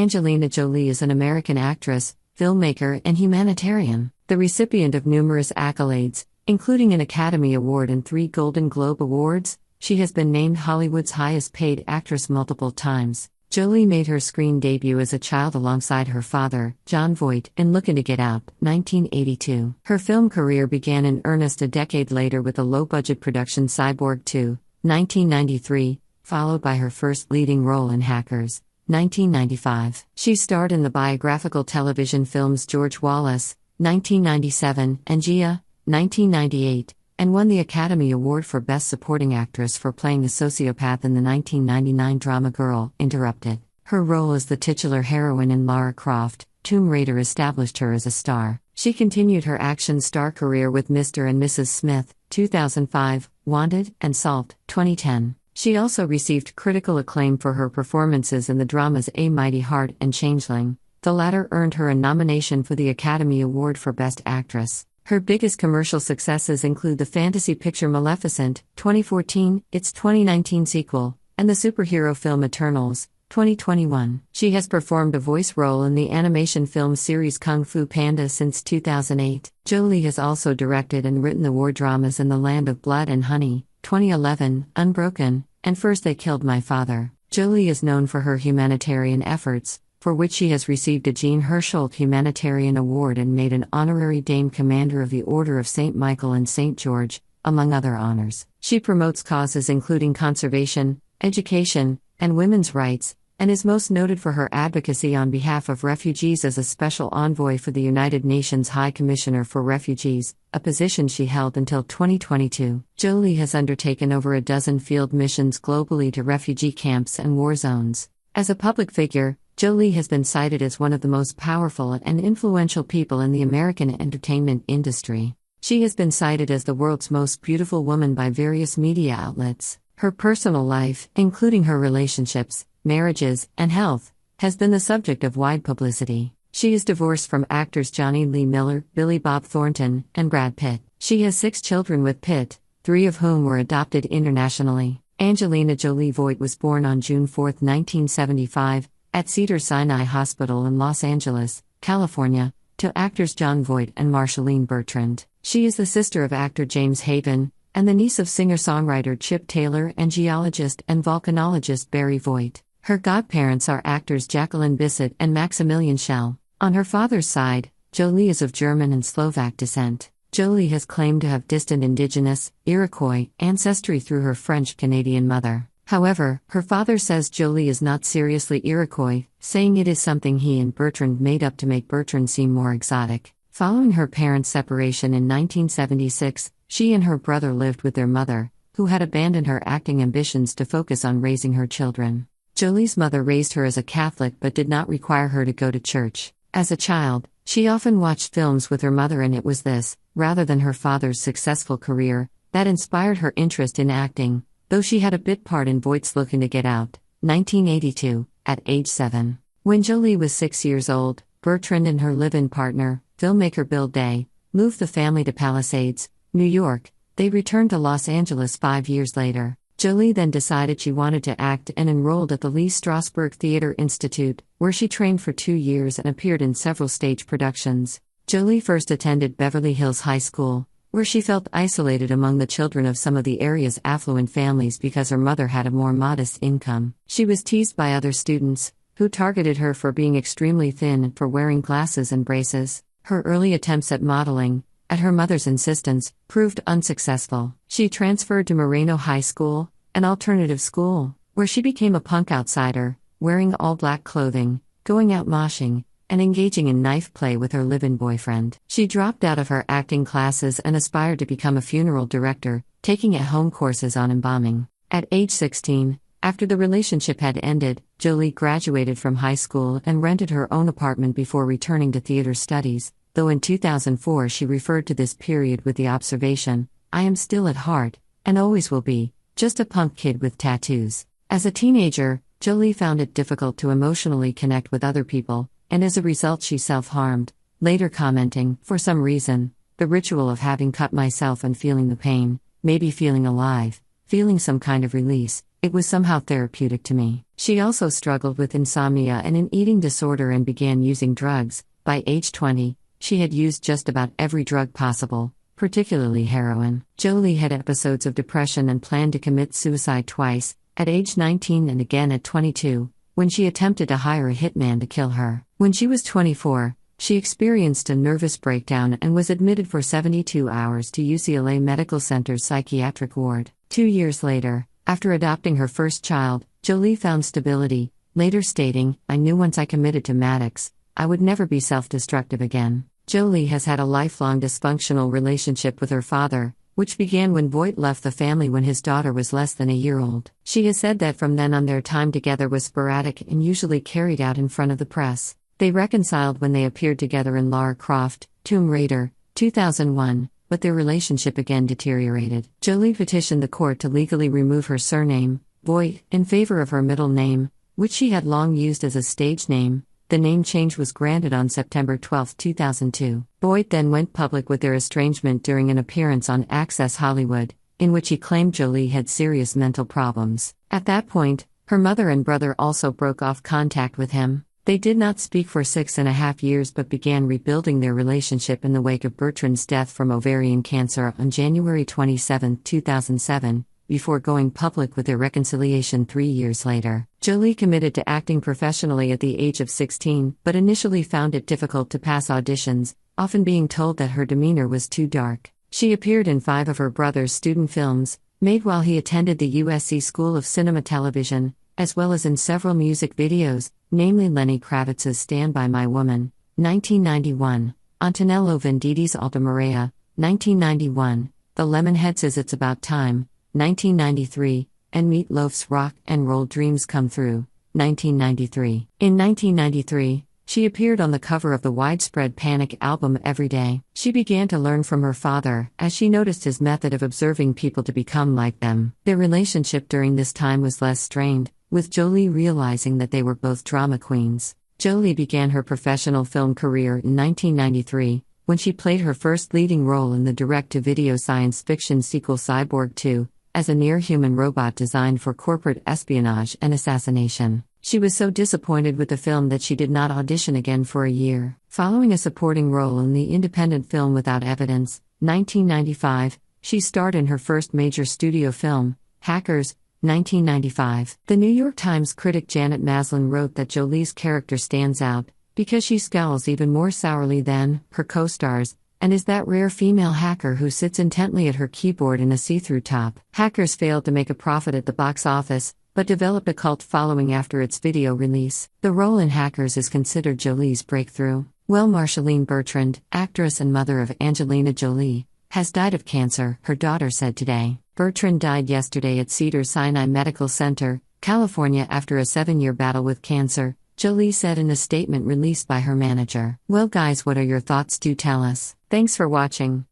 Angelina Jolie is an American actress, filmmaker, and humanitarian, the recipient of numerous accolades, including an Academy Award and 3 Golden Globe Awards. She has been named Hollywood's highest-paid actress multiple times. Jolie made her screen debut as a child alongside her father, Jon Voight, in Lookin' to Get Out, 1982. Her film career began in earnest a decade later with the low-budget production Cyborg 2, 1993, followed by her first leading role in Hackers, 1995. She starred in the biographical television films George Wallace, 1997, and Gia, 1998, and won the Academy Award for Best Supporting Actress for playing a sociopath in the 1999 drama Girl, Interrupted. Her role as the titular heroine in Lara Croft, Tomb Raider established her as a star. She continued her action star career with Mr. and Mrs. Smith, 2005, Wanted, and Salt, 2010. She also received critical acclaim for her performances in the dramas A Mighty Heart and Changeling. The latter earned her a nomination for the Academy Award for Best Actress. Her biggest commercial successes include the fantasy picture Maleficent, 2014, its 2019 sequel, and the superhero film Eternals, 2021. She has performed a voice role in the animation film series Kung Fu Panda since 2008. Jolie has also directed and written the war dramas In the Land of Blood and Honey, 2011, Unbroken, and First They Killed My Father. Jolie is known for her humanitarian efforts, for which she has received a Jean Hersholt Humanitarian Award and made an honorary Dame Commander of the Order of St. Michael and St. George, among other honors. She promotes causes including conservation, education, and women's rights, and is most noted for her advocacy on behalf of refugees as a special envoy for the United Nations High Commissioner for Refugees, a position she held until 2022. Jolie has undertaken over a dozen field missions globally to refugee camps and war zones. As a public figure, Jolie has been cited as one of the most powerful and influential people in the American entertainment industry. She has been cited as the world's most beautiful woman by various media outlets. Her personal life, including her relationships, marriages, and health, has been the subject of wide publicity. She is divorced from actors Johnny Lee Miller, Billy Bob Thornton, and Brad Pitt. She has 6 children with Pitt, 3 of whom were adopted internationally. Angelina Jolie Voight was born on June 4, 1975, at Cedars-Sinai Hospital in Los Angeles, California, to actors Jon Voight and Marshalline Bertrand. She is the sister of actor James Haven, and the niece of singer-songwriter Chip Taylor and geologist and volcanologist Barry Voight. Her godparents are actors Jacqueline Bisset and Maximilian Schell. On her father's side, Jolie is of German and Slovak descent. Jolie has claimed to have distant indigenous, Iroquois, ancestry through her French-Canadian mother. However, her father says Jolie is not seriously Iroquois, saying it is something he and Bertrand made up to make Bertrand seem more exotic. Following her parents' separation in 1976, she and her brother lived with their mother, who had abandoned her acting ambitions to focus on raising her children. Jolie's mother raised her as a Catholic but did not require her to go to church. As a child, she often watched films with her mother, and it was this, rather than her father's successful career, that inspired her interest in acting, though she had a bit part in Voight's Lookin' to Get Out, 1982, at age 7. When Jolie was 6 years old, Bertrand and her live-in partner, filmmaker Bill Day, moved the family to Palisades, New York. They returned to Los Angeles 5 years later. Jolie then decided she wanted to act and enrolled at the Lee Strasberg Theatre Institute, where she trained for 2 years and appeared in several stage productions. Jolie first attended Beverly Hills High School, where she felt isolated among the children of some of the area's affluent families because her mother had a more modest income. She was teased by other students, who targeted her for being extremely thin and for wearing glasses and braces. Her early attempts at modeling, at her mother's insistence, proved unsuccessful. She transferred to Moreno High School, an alternative school, where she became a punk outsider, wearing all-black clothing, going out moshing, and engaging in knife play with her live-in boyfriend. She dropped out of her acting classes and aspired to become a funeral director, taking at-home courses on embalming. At age 16, after the relationship had ended, Jolie graduated from high school and rented her own apartment before returning to theater studies, though in 2004 she referred to this period with the observation, "I am still at heart, and always will be, just a punk kid with tattoos." As a teenager, Jolie found it difficult to emotionally connect with other people, and as a result she self-harmed, later commenting, "For some reason, the ritual of having cut myself and feeling the pain, maybe feeling alive, feeling some kind of release, It was somehow therapeutic to me. She also struggled with insomnia and an eating disorder and began using drugs. By age 20, she had used just about every drug possible, particularly heroin. Jolie had episodes of depression and planned to commit suicide twice, at age 19 and again at 22, when she attempted to hire a hitman to kill her. When she was 24, she experienced a nervous breakdown and was admitted for 72 hours to UCLA Medical Center's psychiatric ward. 2 years later, after adopting her first child, Jolie found stability, later stating, "I knew once I committed to Maddox, I would never be self-destructive again." Jolie has had a lifelong dysfunctional relationship with her father, which began when Voight left the family when his daughter was less than a year old. She has said that from then on their time together was sporadic and usually carried out in front of the press. They reconciled when they appeared together in Lara Croft, Tomb Raider, 2001, but their relationship again deteriorated. Jolie petitioned the court to legally remove her surname, Voight, in favor of her middle name, which she had long used as a stage name. The name change was granted on September 12, 2002. Voight then went public with their estrangement during an appearance on Access Hollywood, in which he claimed Jolie had serious mental problems. At that point, her mother and brother also broke off contact with him. They did not speak for 6.5 years but began rebuilding their relationship in the wake of Bertrand's death from ovarian cancer on January 27, 2007, before going public with their reconciliation 3 years later. Jolie committed to acting professionally at the age of 16, but initially found it difficult to pass auditions, often being told that her demeanor was too dark. She appeared in 5 of her brother's student films, made while he attended the USC School of Cinema Television, as well as in several music videos, namely Lenny Kravitz's Stand By My Woman, 1991, Antonello Vendisti's Alta Marea, 1991, The Lemonheads' It's About Time, 1993, and Meat Loaf's Rock and Roll Dreams Come Through, 1993. In 1993, she appeared on the cover of the Widespread Panic album Every Day. She began to learn from her father, as she noticed his method of observing people to become like them. Their relationship during this time was less strained, with Jolie realizing that they were both drama queens. Jolie began her professional film career in 1993, when she played her first leading role in the direct-to-video science fiction sequel Cyborg 2, as a near-human robot designed for corporate espionage and assassination. She was so disappointed with the film that she did not audition again for a year. Following a supporting role in the independent film Without Evidence, 1995, she starred in her first major studio film, Hackers, 1995. The New York Times critic Janet Maslin wrote that Jolie's character stands out because she scowls even more sourly than her co-stars, and is that rare female hacker who sits intently at her keyboard in a see-through top. Hackers failed to make a profit at the box office, but developed a cult following after its video release. The role in Hackers is considered Jolie's breakthrough. Well, Marceline Bertrand, actress and mother of Angelina Jolie, has died of cancer, her daughter said today. Bertrand died yesterday at Cedars-Sinai Medical Center, California after a 7-year battle with cancer, Jolie said in a statement released by her manager. Well guys, what are your thoughts? Do tell us. Thanks for watching.